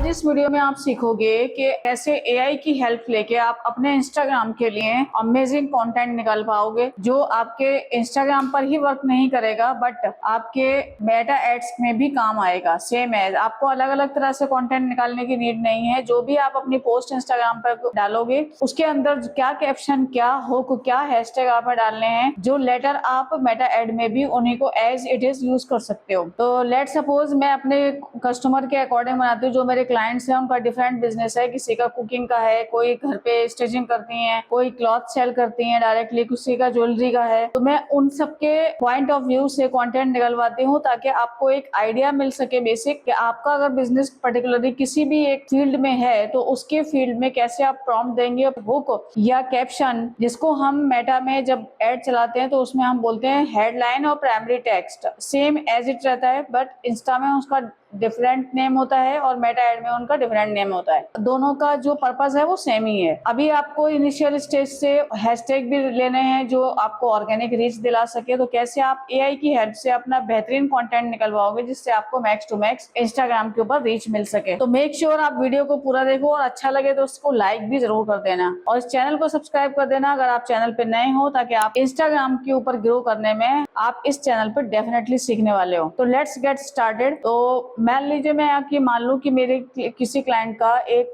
आज इस वीडियो में आप सीखोगे कि कैसे एआई की हेल्प लेके आप अपने इंस्टाग्राम के लिए अमेजिंग कंटेंट निकाल पाओगे, जो आपके इंस्टाग्राम पर ही वर्क नहीं करेगा बट आपके मेटा एड्स में भी काम आएगा। सेम एज आपको अलग अलग तरह से कंटेंट निकालने की नीड नहीं है। जो भी आप अपनी पोस्ट इंस्टाग्राम पर डालोगे उसके अंदर क्या कैप्शन, क्या हुक, क्या हैशटैग आपने डालने हैं, जो लेटर आप मेटा एड में भी उन्हीं को एज इट इज यूज कर सकते हो। तो लेट सपोज मैं अपने कस्टमर के अकॉर्डिंग बनाती हूँ। जो मेरे क्लाइंट्स हैं उनका डिफरेंट बिजनेस है, किसी का कुकिंग का है, कोई घर पे स्टिचिंग करती हैं, कोई क्लॉथ सेल करती हैं डायरेक्टली, किसी का ज्वेलरी का है। तो मैं उन सबके पॉइंट ऑफ व्यू से कंटेंट निकलवाती हूँ ताकि आपको एक आइडिया मिल सके बेसिक कि आपका अगर बिजनेस पर्टिकुलरली किसी भी एक फील्ड में है तो उसके फील्ड में कैसे आप प्रॉम्प्ट देंगे, हुक या कैप्शन, जिसको हम मेटा में जब एड चलाते हैं तो उसमें हम बोलते हैं हेडलाइन और primary text, same as it रहता है बट इंस्टा में उसका डिफरेंट नेम होता है और मेटा एड में उनका डिफरेंट नेम होता है। दोनों का जो पर्पस है वो सेम ही है। अभी आपको इनिशियल स्टेज से हैशटैग भी लेने हैं जो आपको ऑर्गेनिक रीच दिला सके। तो कैसे आप एआई की हेल्प से अपना बेहतरीन कंटेंट निकलवाओगे जिससे आपको मैक्स टू मैक्स इंस्टाग्राम के ऊपर रीच मिल सके। तो मेक श्योर आप वीडियो को पूरा देखो और अच्छा लगे तो उसको लाइक भी जरूर कर देना और इस चैनल को सब्सक्राइब कर देना अगर आप चैनल पे नए हो, ताकि आप इंस्टाग्राम के ऊपर ग्रो करने में आप इस चैनल पर डेफिनेटली सीखने वाले हो। तो लेट्स गेट स्टार्टेड। तो मान लीजिए मैं आपकी मान लूं कि मेरे किसी क्लाइंट का एक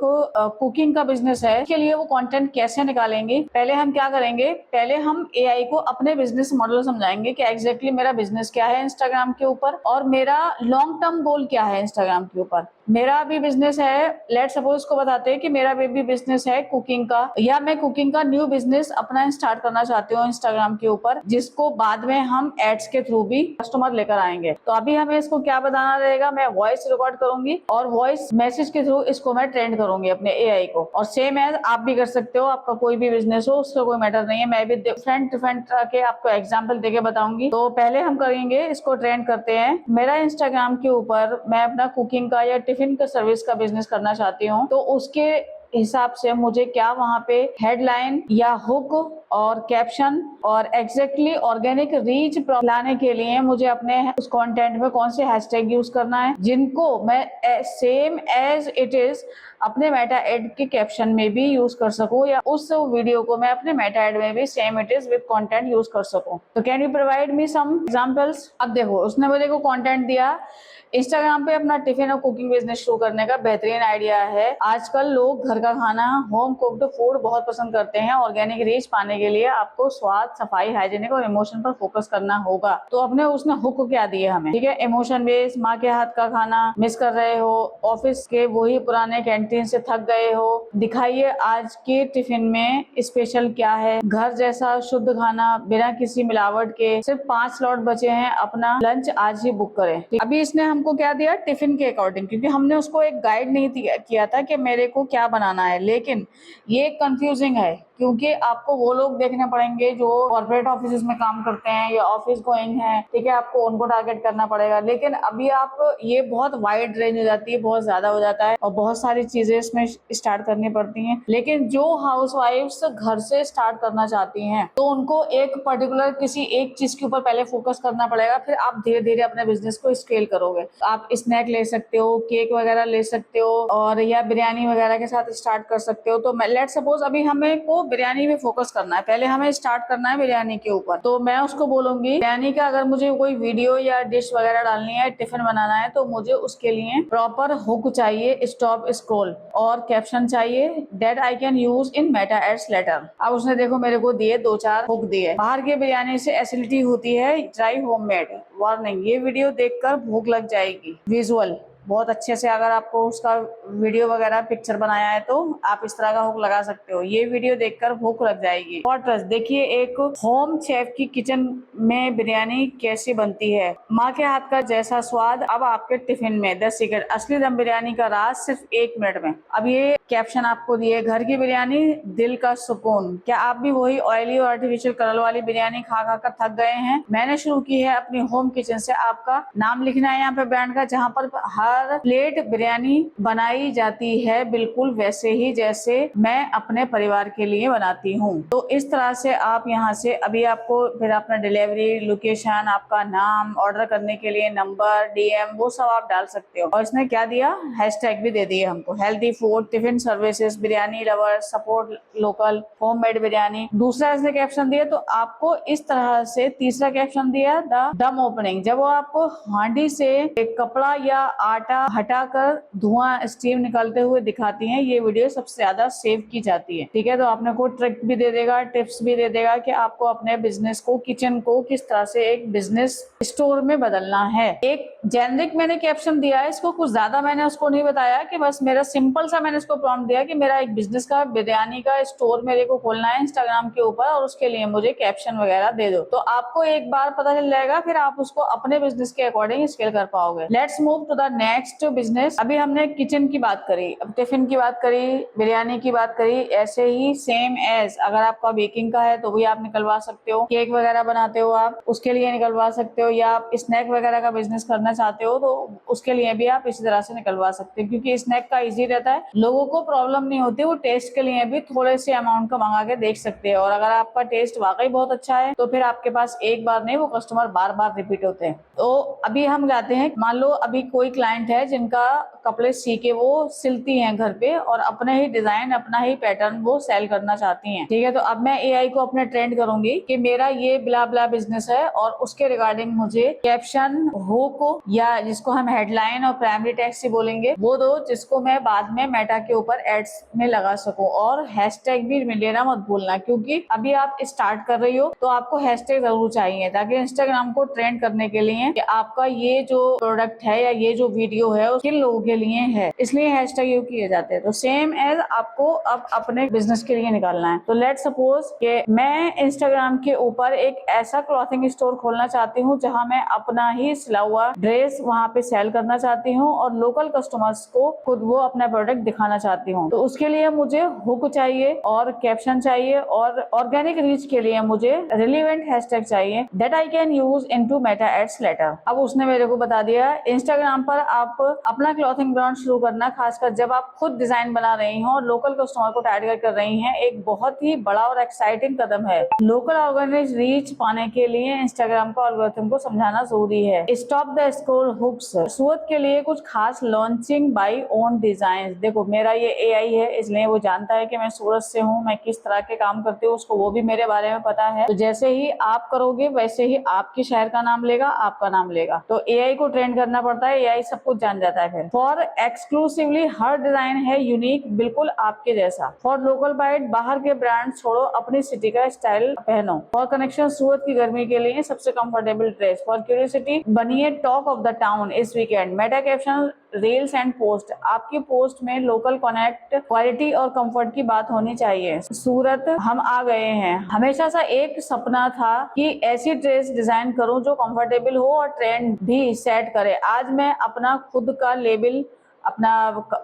कुकिंग का बिजनेस है। इसके लिए वो कंटेंट कैसे निकालेंगे, पहले हम क्या करेंगे, पहले हम एआई को अपने बिजनेस मॉडल समझाएंगे कि एग्जैक्टली मेरा बिजनेस क्या है इंस्टाग्राम के ऊपर और मेरा लॉन्ग टर्म गोल क्या है इंस्टाग्राम के ऊपर। मेरा भी बिजनेस है, लेट सपोज को बताते हैं कि मेरा भी बिजनेस है कुकिंग का, या मैं कुकिंग का न्यू बिजनेस अपना स्टार्ट करना चाहती हूँ इंस्टाग्राम के ऊपर, जिसको बाद में हम एड्स के थ्रू भी कस्टमर लेकर आएंगे। तो अभी हमें इसको क्या बताना रहेगा, मैं वॉइस रिकॉर्ड करूंगी और वॉइस मैसेज के थ्रू इसको मैं ट्रेंड करूंगी अपने एआई को। और सेम एज आप भी कर सकते हो, आपका कोई भी बिजनेस हो उसका कोई मैटर नहीं है। मैं भी डिफरेंट तरह के आपको एग्जांपल देके बताऊंगी। तो पहले हम करेंगे इसको ट्रेंड करते हैं। मेरा इंस्टाग्राम के ऊपर मैं अपना कुकिंग का या टिफिन का सर्विस का बिजनेस करना चाहती हूँ, तो उसके हिसाब से मुझे क्या वहां पे हेडलाइन या हुक और कैप्शन और एग्जैक्टली ऑर्गेनिक रीच लाने के लिए मुझे अपने उस कंटेंट में कौन से हैशटैग यूज करना है, जिनको मैं सेम एज इट इज अपने मेटा एड के कैप्शन में भी यूज कर सकूं, या उस वीडियो को मैं अपने मेटा एड में भी same it is with content use कर सकूं। तो can you provide me some examples. अब देखो उसने मुझे को कंटेंट दिया, इंस्टाग्राम पे अपना टिफिन और कुकिंग बिजनेस शुरू करने का बेहतरीन आइडिया है। आजकल लोग घर का खाना, होम कुक्ड फूड बहुत पसंद करते हैं। ऑर्गेनिक रीच पाने के लिए आपको स्वाद, सफाई, हाइजीनिक और इमोशन पर फोकस करना होगा। तो अपने उसने हुक क्या दिए हमें, ठीक है, इमोशन बेस्ड, माँ के हाथ का खाना मिस कर रहे हो, ऑफिस के वही पुराने कैंटीन से थक गए हो, दिखाइए आज के टिफिन में स्पेशल क्या है, घर जैसा शुद्ध खाना बिना किसी मिलावट के, सिर्फ 5 स्लॉट बचे हैं, अपना लंच आज ही बुक करें। अभी इसने हमको क्या दिया, टिफिन के अकॉर्डिंग, क्योंकि हमने उसको एक गाइड नहीं किया था कि मेरे को क्या बनाना है। लेकिन ये कंफ्यूजिंग है क्योंकि आपको वो लोग देखने पड़ेंगे जो कॉर्पोरेट ऑफिस में काम करते हैं या ऑफिस गोइंग है, ठीक है, आपको उनको टारगेट करना पड़ेगा। लेकिन अभी आप ये बहुत वाइड रेंज हो जाती है, बहुत ज्यादा हो जाता है और बहुत सारी चीजें इसमें स्टार्ट करनी पड़ती हैं। लेकिन जो हाउसवाइफ्स घर से स्टार्ट करना चाहती हैं तो उनको एक पर्टिकुलर किसी एक चीज के ऊपर पहले फोकस करना पड़ेगा, फिर आप धीरे धीरे अपने बिजनेस को स्केल करोगे। आप स्नैक ले सकते हो, केक वगैरह ले सकते हो और या बिरयानी वगैरह के साथ स्टार्ट कर सकते हो। तो लेट सपोज अभी हमें को बिरयानी में फोकस करना है, पहले हमें स्टार्ट करना है बिरयानी के ऊपर। तो मैं उसको बोलूंगी बिरयानी का अगर मुझे कोई वीडियो या डिश वगैरह डालनी है, टिफिन बनाना है, तो मुझे उसके लिए प्रॉपर हुक चाहिए, स्टॉप स्क्रॉल और कैप्शन चाहिए that I can use in meta ads later. अब उसने देखो मेरे को दिए 2-4 हुक दिए। बाहर के बिरयानी से एसिडिटी होती है, ट्राई होममेड, वार्निंग, ये वीडियो देखकर भूख लग जाएगी। विजुअल बहुत अच्छे से, अगर आपको उसका वीडियो वगैरह पिक्चर बनाया है तो आप इस तरह का हुक लगा सकते हो, ये वीडियो देखकर भूख लग जाएगी। फॉर्ट्रेस, देखिए एक होम शेफ की किचन में बिरयानी कैसी बनती है, माँ के हाथ का जैसा स्वाद अब आपके टिफिन में, 10 सीक्रेट, असली दम बिरयानी का राज सिर्फ 1 मिनट में। अब ये कैप्शन आपको दिए, घर की बिरयानी दिल का सुकून। क्या आप भी वही ऑयली और आर्टिफिशियल कलर वाली बिरयानी खा खा कर थक गए हैं? मैंने शुरू की है अपनी होम किचन से। आपका नाम लिखना है यहाँ पे ब्रांड का, जहाँ पर हर पर प्लेट बिरयानी बनाई जाती है बिल्कुल वैसे ही जैसे मैं अपने परिवार के लिए बनाती हूँ। तो इस तरह से आप यहाँ से अभी आपको फिर अपना डिलीवरी लोकेशन, आपका नाम, ऑर्डर करने के लिए नंबर, डीएम, वो सब आप डाल सकते हो। और इसने क्या दिया, हैशटैग भी दे दिए हमको, healthy food, tiffin services, biryani lover, support local, homemade biryani. दूसरा इसने कैप्शन दिया, तो आपको इस तरह से तीसरा कैप्शन दिया, द दम ओपनिंग। जब वो आपको हांडी से एक कपड़ा या आटा हटाकर धुआं स्टीम निकलते हुए दिखाती हैं, ये वीडियो सबसे ज्यादा सेव की जाती है। ठीक है, तो आपने को ट्रिक भी दे देगा, टिप्स भी दे देगा कि आपको अपने बिजनेस को, किचन को किस तरह से एक बिजनेस स्टोर में बदलना है। एक जेनरिक मैंने कैप्शन दिया है, इसको कुछ ज्यादा मैंने उसको नहीं बताया, कि बस मेरा सिंपल सा मैंने इसको प्रॉम्प्ट दिया कि मेरा एक बिजनेस का बिरयानी का स्टोर मेरे को खोलना है इंस्टाग्राम के ऊपर, और उसके लिए मुझे कैप्शन वगैरह दे दो। तो आपको एक बार पता चल जाएगा, फिर आप उसको अपने बिजनेस के अकॉर्डिंग स्केल कर पाओगे। Let's move to the next business. अभी हमने किचन की बात करी, अब टिफिन की बात करी, बिरयानी की बात करी। ऐसे ही सेम एज अगर आपका बेकिंग का है तो भी आप निकलवा सकते हो, केक वगैरह बनाते हो आप, उसके लिए निकलवा सकते हो, या आप स्नैक वगैरह का बिजनेस करना चाहते हो तो उसके लिए भी आप इसी तरह से निकलवा सकते हो, क्योंकि स्नैक का इजी रहता है, लोगों को प्रॉब्लम नहीं होती, वो टेस्ट के लिए भी थोड़े से अमाउंट का मंगा के देख सकते हैं। और अगर आपका टेस्ट वाकई बहुत अच्छा है तो फिर आपके पास एक बार नहीं, वो कस्टमर बार बार रिपीट होते हैं। तो अभी हम जाते हैं, मान लो अभी कोई क्लाइंट है जिनका कपड़े सी के वो सिलती हैं घर पे, और अपने ही डिजाइन, अपना ही पैटर्न वो सेल करना चाहती हैं। ठीक है, तो अब मैं एआई को अपने ट्रेंड करूंगी कि मेरा ये ब्ला ब्ला बिजनेस है, और उसके रिगार्डिंग मुझे कैप्शन हुक, या जिसको हम हेडलाइन और प्राइमरी टेक्स्ट ही बोलेंगे, वो दो, जिसको मैं बाद में मेटा के ऊपर एड्स में लगा सकूं। और हैशटैग भी लेना मत भूलना, क्योंकि अभी आप स्टार्ट कर रही हो तो आपको हैशटैग जरूर चाहिए, ताकि इंस्टाग्राम को ट्रेंड करने के लिए कि आपका ये जो प्रोडक्ट है या ये जो वीडियो है वो किन लोगों के लिए है, इसलिए हैशटैग यूज किए जाते हैं। तो सेम एज आपको अब अपने बिजनेस के लिए निकालना है। तो लेट सपोज कि मैं इंस्टाग्राम के ऊपर एक ऐसा क्लॉथिंग स्टोर खोलना चाहती हूँ जहां मैं अपना ही सिला हुआ ड्रेस वहां पे सेल करना चाहती हूँ, और लोकल कस्टमर्स को खुद वो अपना प्रोडक्ट दिखाना चाहती हूँ। तो उसके लिए मुझे हुक चाहिए, और कैप्शन चाहिए, और ऑर्गेनिक रीच के लिए मुझे रिलेवेंट हैशटैग चाहिए that I can use into meta ads later. अब उसने मेरे को बता दिया, इंस्टाग्राम पर आप अपना क्लॉथिंग ब्रांड शुरू करना, खासकर जब आप खुद डिजाइन बना रही हो और लोकल कस्टमर को टारगेट कर रही हैं, एक बहुत ही बड़ा और एक्साइटिंग कदम है। लोकल ऑर्गेनिक रीच पाने के लिए इंस्टाग्राम का एल्गोरिथम को समझाना जरूरी है। Stop the scroll hooks. Surat के लिए कुछ खास लॉन्चिंग बाय ओन डिजाइन। देखो, मेरा ये एआई है, इसलिए वो जानता है कि मैं सूरत से हूँ, मैं किस तरह के काम करती हूँ, उसको वो भी मेरे बारे में पता है। तो जैसे ही आप करोगे वैसे ही आपके शहर का नाम लेगा, आपका नाम लेगा। तो एआई को ट्रेन करना पड़ता है, एआई सब कुछ जान जाता है। फिर फॉर एक्सक्लूसिवली हर डिजाइन है यूनिक, बिल्कुल आपके जैसा। फॉर लोकल बाइट, बाहर के ब्रांड छोड़ो, अपनी सिटी का स्टाइल पहनो। फॉर कनेक्शन, सूरत की गर्मी के लिए सबसे कंफर्टेबल ड्रेस। फॉर क्यूरियोसिटी, बनिए टॉक ऑफ द टाउन इस weekend. Meta caption, reels and post. आपकी पोस्ट में लोकल कनेक्ट, क्वालिटी और कंफर्ट की बात होनी चाहिए। सूरत हम आ गए हैं। हमेशा सा एक सपना था कि ऐसी ड्रेस डिजाइन करूं जो कंफर्टेबल हो और ट्रेंड भी सेट करे। आज मैं अपना खुद का लेबल, अपना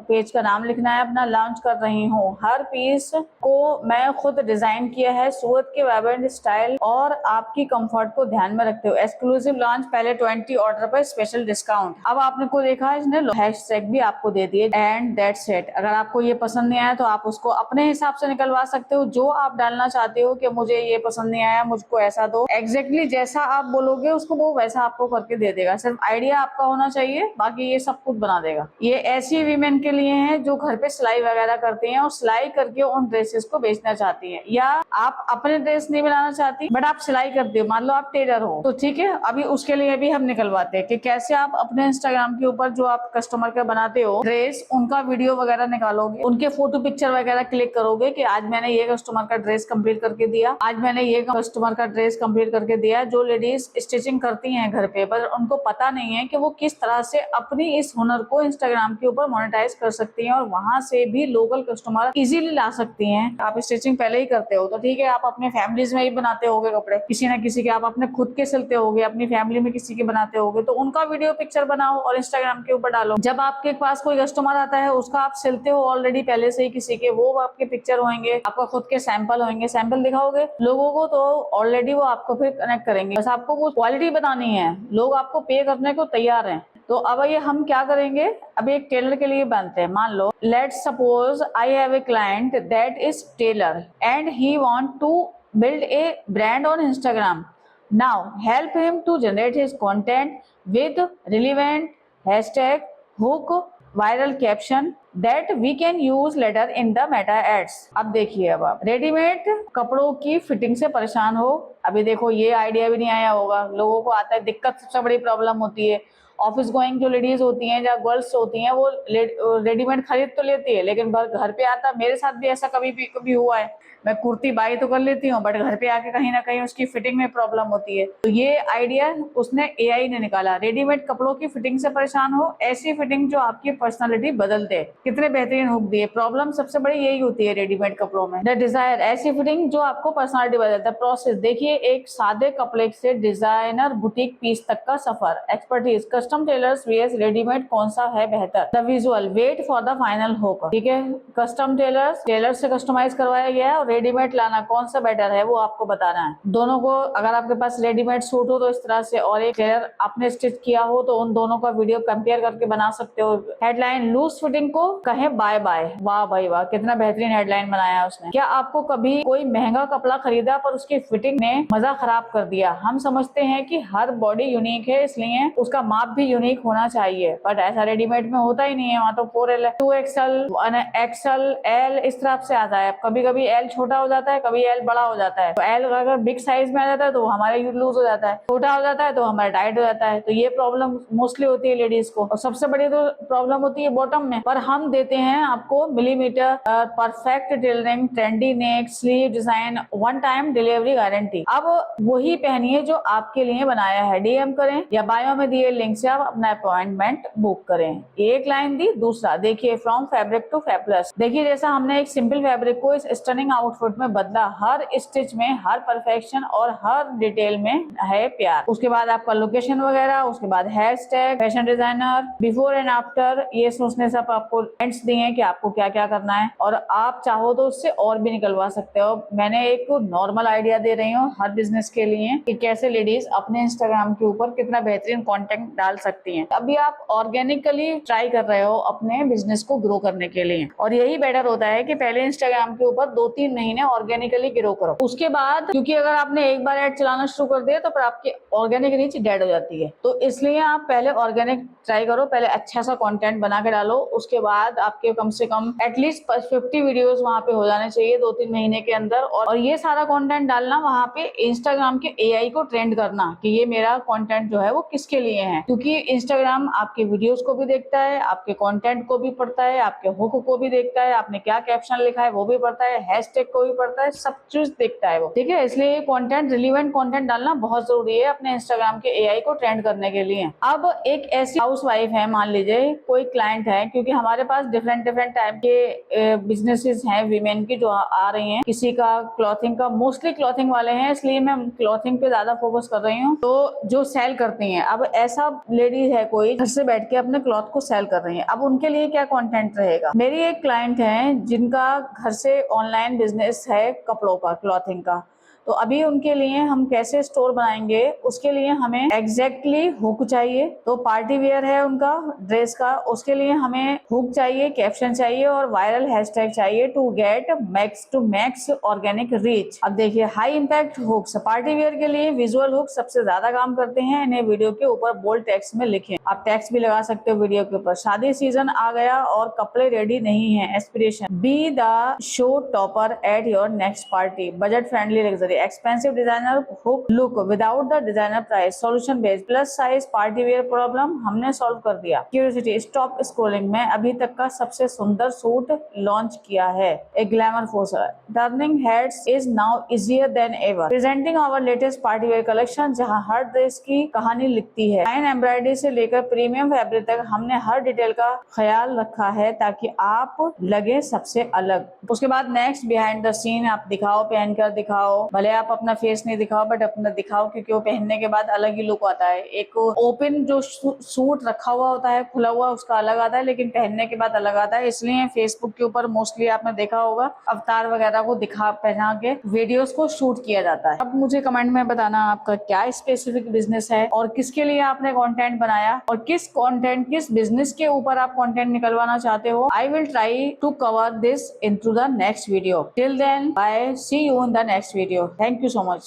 पेज का नाम लिखना है अपना, लॉन्च कर रही हूँ। हर पीस को मैं खुद डिजाइन किया है, सूरत के वाइब्रेंट स्टाइल और आपकी कंफर्ट को ध्यान में रखते हुए। एक्सक्लूसिव लॉन्च, पहले 20 ऑर्डर पर स्पेशल डिस्काउंट। अब आपने को देखा, इसने हैशटैग भी आपको दे दिए, एंड दैट्स इट। अगर आपको ये पसंद नहीं आया तो आप उसको अपने हिसाब से निकलवा सकते हो, जो आप डालना चाहते हो कि मुझे ये पसंद नहीं आया, मुझको ऐसा दो। एग्जैक्टली जैसा आप बोलोगे उसको वो वैसा आपको करके दे देगा। सिर्फ आइडिया आपका होना चाहिए, बाकी ये सब कुछ बना देगा। ये ऐसी वीमेन के लिए है जो घर पे सिलाई वगैरह करती हैं और सिलाई करके उन ड्रेसेस को बेचना चाहती हैं, या आप अपने ड्रेस नहीं बनाना चाहती बट आप सिलाई करते हो, मान लो आप टेलर हो, तो ठीक है, अभी उसके लिए भी हम निकलवाते हैं कि कैसे आप अपने इंस्टाग्राम के ऊपर जो आप कस्टमर का बनाते हो ड्रेस, उनका वीडियो वगैरह निकालोगे, उनके फोटो पिक्चर वगैरह क्लिक करोगे कि आज मैंने ये कस्टमर का ड्रेस कंप्लीट करके दिया, आज मैंने ये कस्टमर का ड्रेस कंप्लीट करके दिया। जो लेडीज स्टिचिंग करती हैं घर पे, पर उनको पता नहीं है कि वो किस तरह से अपनी इस हुनर को इंस्टाग्राम के ऊपर मोनेटाइज कर सकती हैं और वहां से भी लोकल कस्टमर इजीली ला सकती हैं। आप स्टिचिंग पहले ही करते हो तो ठीक है, आप अपने फैमिलीज में ही बनाते होगे कपड़े, किसी ना किसी के आप अपने खुद के सिलते होगे, अपनी फैमिली में किसी के बनाते होगे, तो उनका वीडियो पिक्चर बनाओ और इंस्टाग्राम के ऊपर डालो। जब आपके पास कोई कस्टमर आता है, उसका आप सिलते हो ऑलरेडी पहले से ही किसी के, वो आपके पिक्चर होंगे, आपका खुद के सैंपल होंगे, सैंपल दिखाओगे लोगों को तो ऑलरेडी वो आपको फिर कनेक्ट करेंगे। बस आपको वो क्वालिटी बतानी है, लोग आपको पे करने को तैयार हैं। तो अब ये हम क्या करेंगे, अब एक टेलर के लिए बनते हैं। मान लो let's suppose I have a client that is tailor and he want to build a brand on Instagram. Now help him to generate his content with relevant hashtag, hook, viral caption that we can use later in the meta ads. अब देखिए, अब आप readymade कपड़ों की fitting से परेशान हो, अभी देखो ये आइडिया भी नहीं आया होगा, लोगों को आता है, दिक्कत सबसे बड़ी प्रॉब्लम होती है। ऑफिस गोइंग जो लेडीज होती हैं या गर्ल्स होती हैं वो रेडीमेड खरीद तो लेती है, लेकिन घर पे आता, मेरे साथ भी ऐसा कभी हुआ है, मैं कुर्ती बाई तो कर लेती हूँ बट घर पे आके कहीं ना कहीं उसकी फिटिंग में प्रॉब्लम होती है। तो ये आइडिया उसने एआई ने निकाला। रेडीमेड कपड़ों की फिटिंग से परेशान हो, ऐसी फिटिंग जो आपकी पर्सनालिटी बदल दे। कितने बेहतरीन हुक दिए। प्रॉब्लम सबसे बड़ी यही होती है रेडीमेड कपड़ों में। द डिजायर, ऐसी फिटिंग जो आपको पर्सनालिटी बदलता है। प्रोसेस देखिए, एक सादे कपड़े से डिजाइनर बुटीक पीस तक का सफर। Expertise, custom tailors VS readymade, कौन सा है बेहतर। The visual, wait for the final hook. ठीक है, कस्टम टेलर से कस्टमाइज करवाया गया है और रेडीमेड लाना कौन सा बेटर है वो आपको बताना है। दोनों को, अगर आपके पास रेडीमेड सूट हो तो इस तरह से, और एक टेलर आपने स्टिच किया हो तो उन दोनों का वीडियो कंपेयर करके बना सकते हो। हेडलाइन, लूज फिटिंग को कहे बाय बाय। वाह भाई वाह, कितना बेहतरीन हेडलाइन बनाया है उसने। क्या आपको कभी कोई महंगा कपड़ा खरीदा पर उसकी फिटिंग ने मजा खराब कर दिया। हम समझते हैं कि हर बॉडी यूनिक है, इसलिए उसका माप भी यूनिक होना चाहिए, बट ऐसा रेडीमेड में होता ही नहीं है। वहाँ तो 4L, 2XL, XL, L इस तरह से आता है। कभी कभी L छोटा हो जाता है, कभी एल बड़ा हो जाता है। तो एल अगर बिग साइज में आ जाता है तो हमारा लूज हो जाता है, छोटा हो जाता है तो हमारा टाइट हो जाता है। तो ये प्रॉब्लम मोस्टली होती है लेडीज को। और सबसे बड़ी तो प्रॉब्लम होती है बॉटम में। पर हम देते हैं आपको millimetre perfect tailoring, trendy neck, sleeve design, one time delivery guarantee. अब वही पहनिए जो आपके लिए बनाया है। डीएम करें या बायो में दिए लिंक से आप अपना अपॉइंटमेंट बुक करें। एक लाइन दी, दूसरा देखिए, फ्रॉम फैब्रिक टू फैबुलस। देखिए, जैसा हमने एक सिंपल फैब्रिक को इस स्टनिंग आउटफिट में बदला, हर स्टिच में, हर परफेक्शन और हर डिटेल में है प्यार। उसके बाद आपका लोकेशन वगैरह, उसके बाद hashtag, fashion designer, before and after, ये सोचने से आपको पॉइंट्स दिए हैं कि आपको क्या क्या करना है, और आप चाहो तो उससे और भी निकलवा सकते हो। मैंने एक नॉर्मल आइडिया दे रही हूँ हर बिजनेस के लिए कि कैसे लेडीज अपने इंस्टाग्राम के ऊपर कितना बेहतरीन कंटेंट डाल सकती हैं। अभी आप ऑर्गेनिकली ट्राई कर रहे हो अपने बिजनेस को ग्रो करने के लिए, और यही बेटर होता है कि पहले इंस्टाग्राम के ऊपर 2-3 महीने ऑर्गेनिकली ग्रो करो। उसके बाद, क्योंकि अगर आपने एक बार ऐड चलाना शुरू कर दिया तो फिर आपकी ऑर्गेनिक रीच डेड हो जाती है। तो इसलिए आप पहले ऑर्गेनिक ट्राई करो, पहले अच्छा सा कंटेंट बना के डालो। उसके बाद आपके कम से कम एटलीस्ट 50 वीडियोस वहां पे हो जाने चाहिए 2-3 महीने के अंदर। और ये सारा कंटेंट डालना वहां पे, इंस्टाग्राम के एआई को ट्रेंड करना कि ये मेरा कंटेंट जो है वो किसके लिए है। क्योंकि इंस्टाग्राम आपके वीडियोस को भी देखता है, आपके कंटेंट को भी पढ़ता है, आपके हुक को भी देखता है, आपने क्या कैप्शन लिखा है वो भी पढ़ता है, हैशटैग को भी पढ़ता है, सब चीज देखता है वो। ठीक है, इसलिए कंटेंट, रिलेवेंट कंटेंट डालना बहुत जरूरी है अपने इंस्टाग्राम के एआई को ट्रेंड करने के लिए। अब एक ऐसी हाउसवाइफ है, मान लीजिए कोई क्लाइंट है, क्योंकि हमारे पास डिफरेंट टाइप के बिजनेसेस हैं विमेन की जो आ रही हैं। किसी का क्लॉथिंग का, मोस्टली क्लॉथिंग वाले हैं, इसलिए मैं क्लॉथिंग पे ज्यादा फोकस कर रही हूँ। तो जो सेल करती हैं, अब ऐसा लेडी है कोई घर से बैठ के अपने क्लॉथ को सेल कर रही है, अब उनके लिए क्या कंटेंट रहेगा। मेरी एक क्लाइंट है जिनका घर से ऑनलाइन बिजनेस है कपड़ों का, क्लॉथिंग का। तो अभी उनके लिए हम कैसे स्टोर बनाएंगे, उसके लिए हमें एग्जैक्टली हुक चाहिए। तो पार्टी वेयर है उनका ड्रेस का, उसके लिए हमें हुक चाहिए, कैप्शन चाहिए और वायरल हैशटैग चाहिए to get max organic reach. अब देखिए, high impact hooks, party wear के लिए विजुअल हुक सबसे ज्यादा काम करते हैं। इन्हें वीडियो के ऊपर बोल्ड टेक्स्ट में लिखें, आप टेक्स्ट भी लगा सकते हो वीडियो के ऊपर। शादी सीजन आ गया और कपड़े रेडी नहीं है, aspiration, be the show topper at your next party, budget friendly luxury, expensive designer hook look without the designer price, solution based, plus size party wear problem हमने सॉल्व कर दिया। क्यूरियोसिटी, स्टॉप स्क्रोलिंग, मैं अभी तक का सबसे सुंदर suit launch किया है, एक ग्लैमर फोसर, turning heads is now easier than ever, presenting our latest party wear collection जहां हर ड्रेस की कहानी लिखती है। फाइन एम्ब्रॉयडरी से लेकर प्रीमियम फैब्रिक तक हमने हर डिटेल का ख्याल रखा है ताकि आप लगे सबसे अलग। उसके बाद नेक्स्ट, बिहाइंड द सीन, आप दिखाओ, पहन कर दिखाओ, भले आप अपना फेस नहीं दिखाओ बट अपना दिखाओ, क्योंकि वो पहनने के बाद अलग ही लुक आता है। एक ओपन जो सूट रखा हुआ होता है खुला हुआ, उसका अलग आता है, लेकिन पहनने के बाद अलग आता है। इसलिए फेसबुक के ऊपर मोस्टली आपने देखा होगा अवतार वगैरह को दिखा पहना के वीडियोस को शूट किया जाता है। अब मुझे कमेंट में बताना आपका क्या स्पेसिफिक बिजनेस है और किसके लिए आपने कंटेंट बनाया और किस बिजनेस के ऊपर आप कंटेंट निकलवाना चाहते हो। I will try to cover this in to the next video. Till then bye, see you in the next video. Thank you so much.